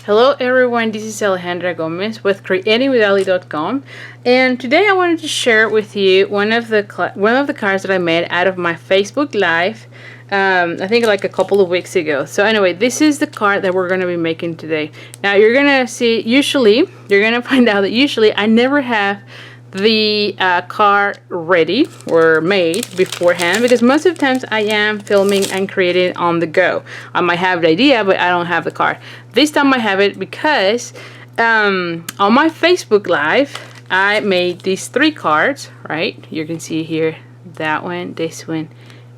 Hello everyone, this is Alejandra Gomez with creatingwithali.com, and today I wanted to share with you one of the cards that I made out of my Facebook Live. I think like a couple of weeks ago. So anyway, this is the card that we're going to be making today. Now you're going to see, you're going to find out that usually I never have the card ready or made beforehand, because most of the times I am filming and creating on the go. I might have the idea, but I don't have the card. This time I have it because on my Facebook Live I made these 3 cards, right? You can see here that one, this one,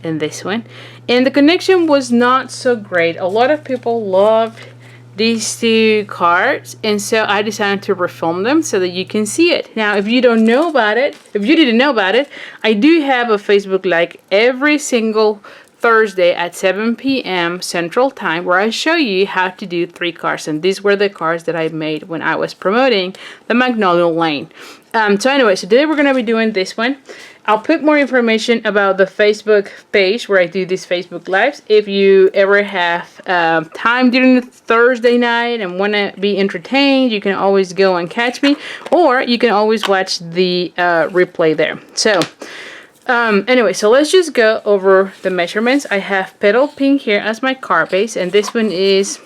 and this one, and the connection was not so great. A lot of people loved these 2 cards, and so I decided to refilm them so that you can see it. Now if you didn't know about it, I do have a Facebook Live every single Thursday at 7 p.m. Central Time where I show you how to do 3 cards, and these were the cards that I made when I was promoting the Magnolia Lane. So anyway, so today we're going to be doing this one. I'll put more information about the Facebook page where I do these Facebook Lives. If you ever have time during the Thursday night and want to be entertained, you can always go and catch me, or you can always watch the replay there. So anyway, so let's just go over the measurements. I have petal pink here as my card base, and this one is,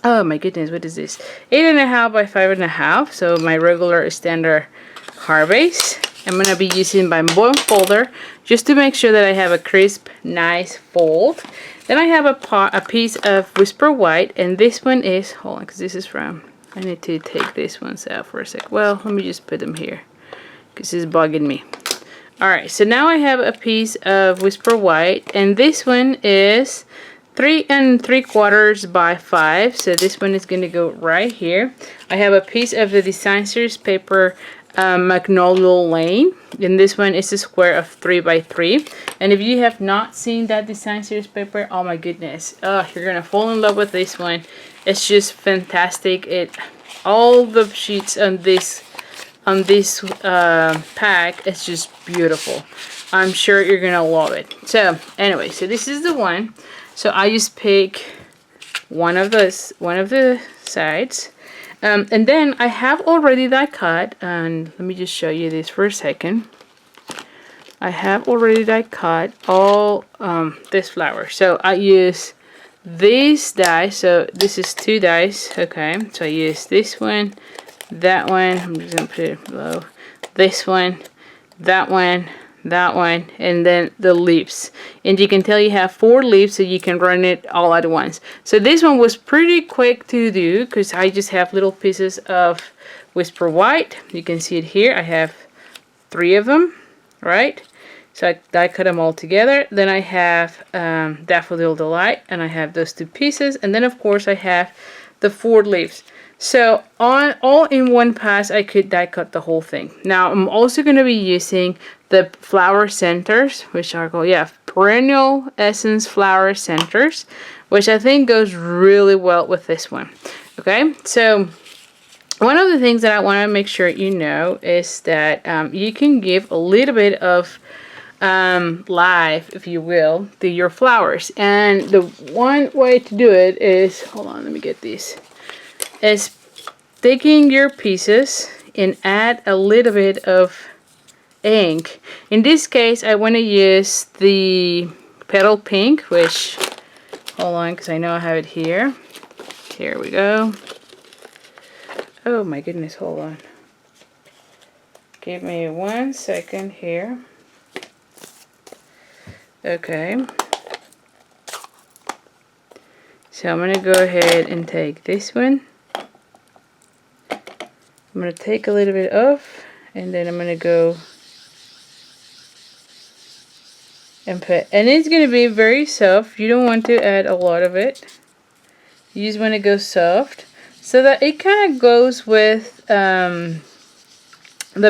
oh my goodness, what is this? 8.5 by 5.5. So my regular standard card base. I'm going to be using my bone folder just to make sure that I have a crisp, nice fold. Then I have a piece of Whisper White, and this one is, hold on, because this is from, I need to take this one out for a sec. Well, let me just put them here because it's bugging me. Alright, so now I have a piece of Whisper White, and this one is 3 3/4 by 5. So this one is going to go right here. I have a piece of the Design Series paper Magnolia Lane, and this one is a square of 3 by 3. And if you have not seen that Design Series paper, oh my goodness, you're gonna fall in love with this one. It's just fantastic. All the sheets on this pack is just beautiful. I'm sure you're gonna love it. So anyway, so this is the one. So I just pick one of the sides. And then I have already die cut, and let me just show you this for a second. I have already die cut all this flower. So I use these dies. So this is 2 dies. Okay, so I use this one, that one. I'm just gonna put it below. This one, that one, that one, and then the leaves. And you can tell you have 4 leaves, so you can run it all at once. So this one was pretty quick to do because I just have little pieces of Whisper White. You can see it here. I have 3 of them, right? So I cut them all together. Then I have Daffodil Delight, and I have those 2 pieces. And then of course I have the 4 leaves. So all in one pass, I could die cut the whole thing. Now I'm also going to be using the flower centers, which are called, perennial essence flower centers, which I think goes really well with this one. Okay, so one of the things that I want to make sure you know is that you can give a little bit of life, if you will, to your flowers. And the one way to do it is, hold on, let me get these, is taking your pieces and add a little bit of ink. In this case, I want to use the petal pink, which, hold on, because I know I have it here. Here we go. Oh my goodness, hold on. Give me 1 second here. Okay. So I'm going to go ahead and take this one. I'm going to take a little bit off, and then I'm going to go and put, and it's going to be very soft. You don't want to add a lot of it. You just want to go soft so that it kind of goes with the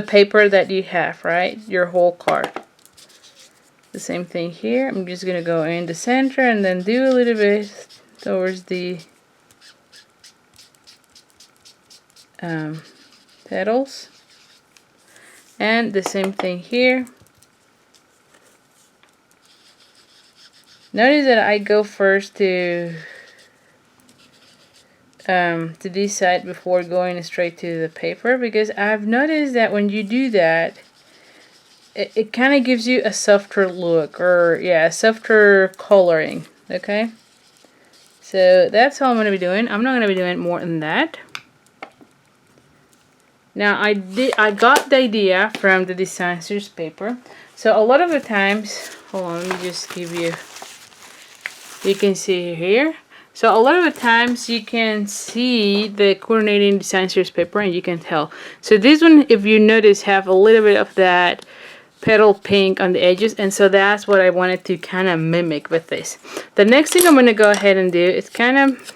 paper that you have, right? Your whole card. The same thing here. I'm just going to go in the center and then do a little bit towards the petals, and the same thing here. Notice that I go first to to this side before going straight to the paper, because I've noticed that when you do that, it kind of gives you a softer look, or yeah, a softer coloring. Okay, so that's all I'm going to be doing. I'm not going to be doing more than that. Now I got the idea from the design series paper. So a lot of the times, hold on, let me just give you, you can see here. So a lot of the times you can see the coordinating design series paper and you can tell. So this one, if you notice, have a little bit of that petal pink on the edges, and so that's what I wanted to kind of mimic with this. The next thing I'm going to go ahead and do is kind of,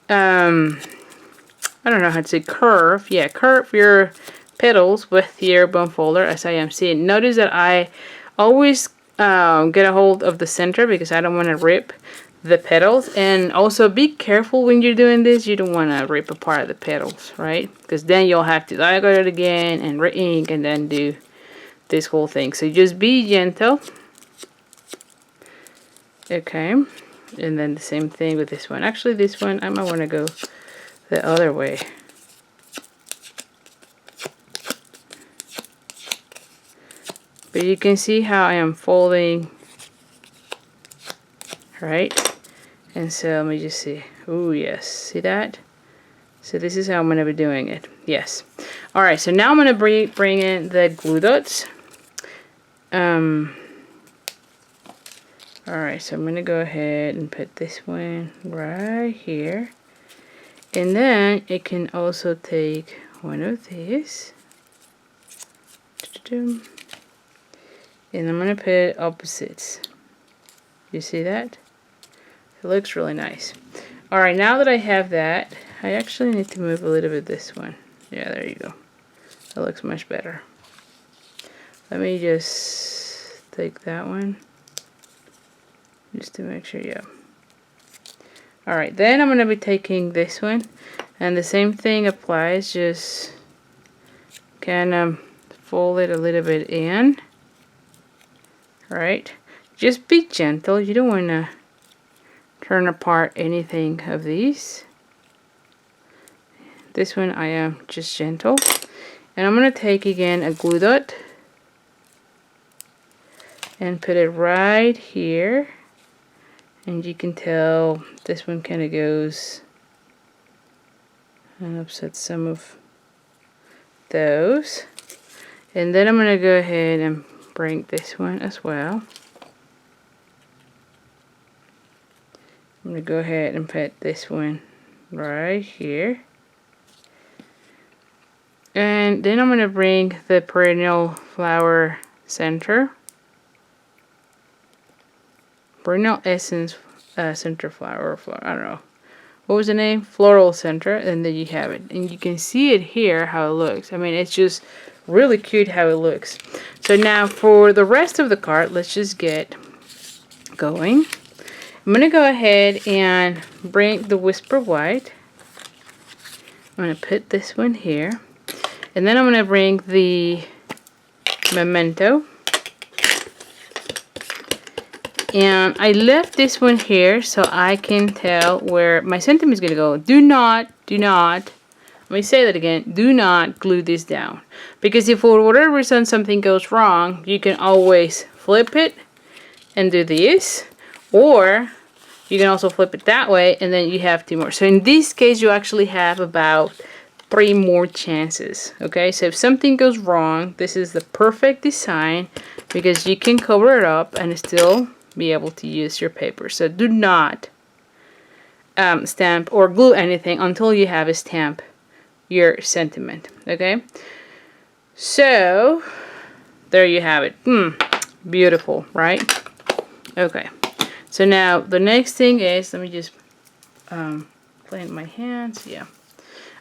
I don't know how to say, curve. Yeah, curve your petals with your bone folder as I am seeing. Notice that I always get a hold of the center because I don't want to rip the petals. And also be careful when you're doing this. You don't want to rip apart the petals, right? Because then you'll have to decorate it again and re-ink and then do this whole thing. So just be gentle. Okay. And then the same thing with this one. Actually, this one, I might want to go the other way. But you can see how I am folding, right? And so let me just see. Oh yes, see that? So this is how I'm going to be doing it. Yes. Alright, so now I'm going to bring in the glue dots. Alright, so I'm going to go ahead and put this one right here. And then it can also take one of these. And I'm going to put opposites. You see that? It looks really nice. Alright, now that I have that, I actually need to move a little bit this one. Yeah, there you go. That looks much better. Let me just take that one. Just to make sure, yeah. Alright, then I'm going to be taking this one. And the same thing applies. Just kind of fold it a little bit in. Right? Just be gentle. You don't want to turn apart anything of these. This one I am just gentle. And I'm going to take again a glue dot and put it right here. And you can tell this one kind of goes and upset some of those. And then I'm going to go ahead and bring this one as well. I'm going to go ahead and put this one right here. And then I'm going to bring the perennial flower center. Perennial essence center flower, I don't know. What was the name? Floral center. And then you have it. And you can see it here how it looks. I mean, it's just really cute how it looks. So now for the rest of the card, let's just get going. I'm going to go ahead and bring the Whisper White. I'm going to put this one here. And then I'm going to bring the Memento. And I left this one here so I can tell where my sentiment is going to go. Do not, let me say that again, do not glue this down. Because if for whatever reason something goes wrong, you can always flip it and do this. Or you can also flip it that way and then you have 2 more. So in this case, you actually have about 3 more chances. Okay, so if something goes wrong, this is the perfect design because you can cover it up and still be able to use your paper. So do not stamp or glue anything until you have a stamp your sentiment. Okay, so there you have it. Beautiful, right? Okay, so now the next thing is, let me just clean my hands. Yeah.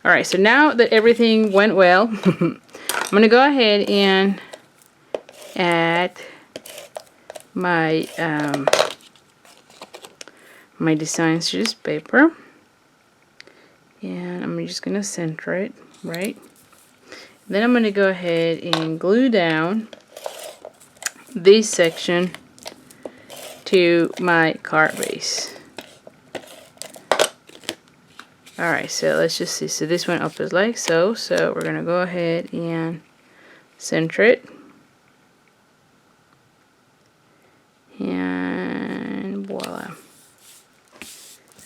Alright, so now that everything went well, I'm going to go ahead and add my my design series paper. And I'm just going to center it, right? Then I'm going to go ahead and glue down this section to my card base. Alright, so let's just see. So this one up is like so. So we're going to go ahead and center it. And voila.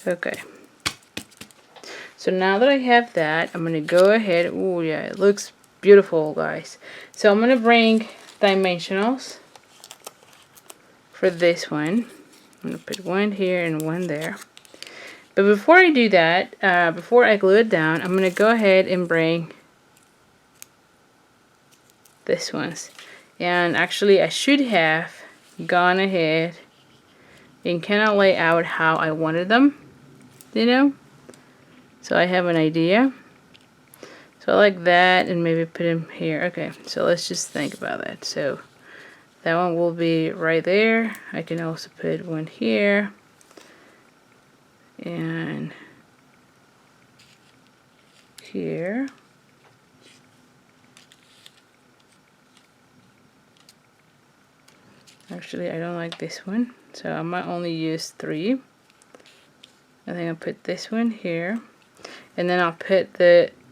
Okay. So now that I have that, I'm going to go ahead. Oh yeah, it looks beautiful, guys. So I'm going to bring dimensionals for this one. I'm going to put one here and one there. But before I do that, before I glue it down, I'm going to go ahead and bring this ones. And actually I should have gone ahead and kind of lay out how I wanted them, you know, so I have an idea. So I like that, and maybe put him here. Okay, so let's just think about that. So that one will be right there. I can also put one here and here. Actually, I don't like this one, so I might only use 3. I think I'll put this one here, and then I'll put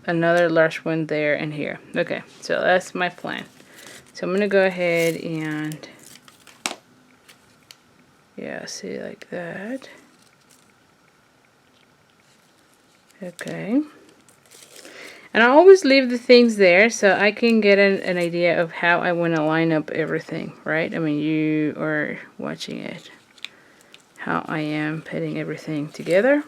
another large one there and here. Okay, so that's my plan. So I'm gonna go ahead and yeah, see, like that. Okay. And I always leave the things there so I can get an idea of how I want to line up everything, right? I mean, you are watching it, how I am putting everything together.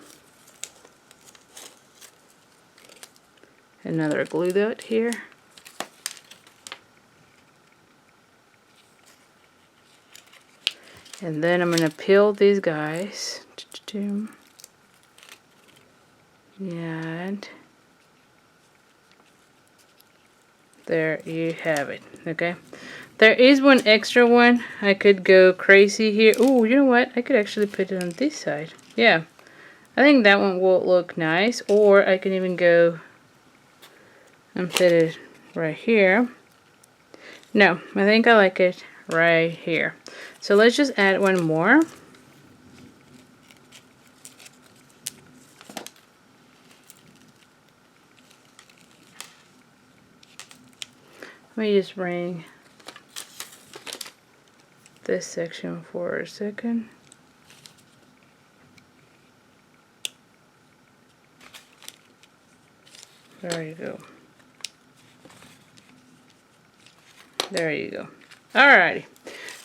Another glue dot here. And then I'm going to peel these guys. And there you have it. Okay, there is one extra one. I could go crazy here. Oh, you know what, I could actually put it on this side. Yeah, I think that one will look nice. Or I can even go and put it right here. No, I think I like it right here. So let's just add one more. Let me just bring this section for a second. There you go. There you go. Alrighty.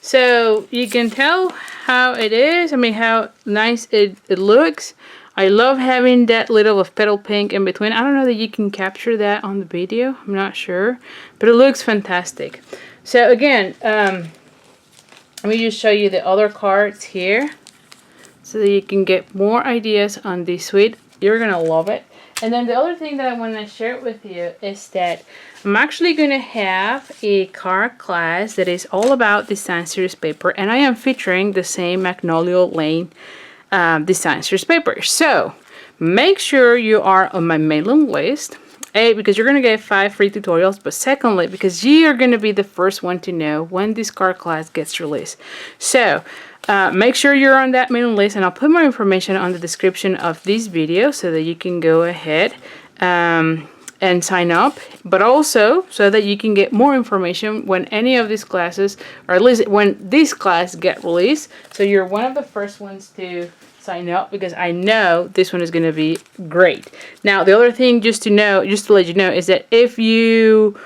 So you can tell how it is. I mean, how nice it looks. I love having that little of petal pink in between. I don't know that you can capture that on the video. I'm not sure. But it looks fantastic. So again, let me just show you the other cards here, so that you can get more ideas on this suite. You're going to love it. And then the other thing that I want to share with you is that I'm actually going to have a card class that is all about design series paper. And I am featuring the same Magnolia Lane design series paper. So make sure you are on my mailing list. A, because you're going to get 5 free tutorials, but secondly, because you are going to be the first one to know when this card class gets released. So make sure you're on that mailing list, and I'll put more information on the description of this video so that you can go ahead and sign up, but also so that you can get more information when any of these classes, or at least when this class get released. So you're one of the first ones to sign up, because I know this one is going to be great. Now, the other thing just to let you know, is that if you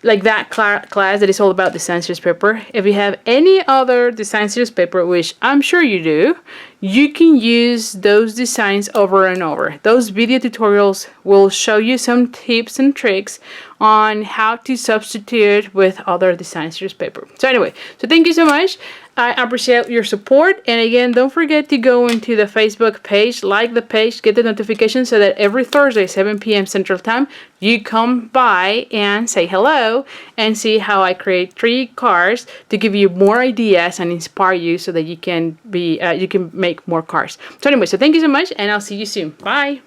like that class that is all about design series paper, if you have any other design series paper, which I'm sure you do, you can use those designs over and over. Those video tutorials will show you some tips and tricks on how to substitute with other design series paper. So anyway, so thank you so much. I appreciate your support. And again, don't forget to go into the Facebook page, like the page, get the notification so that every Thursday, 7 p.m. Central Time, you come by and say hello and see how I create 3 cards to give you more ideas and inspire you so that you can make more cards. So anyway, so thank you so much, and I'll see you soon. Bye.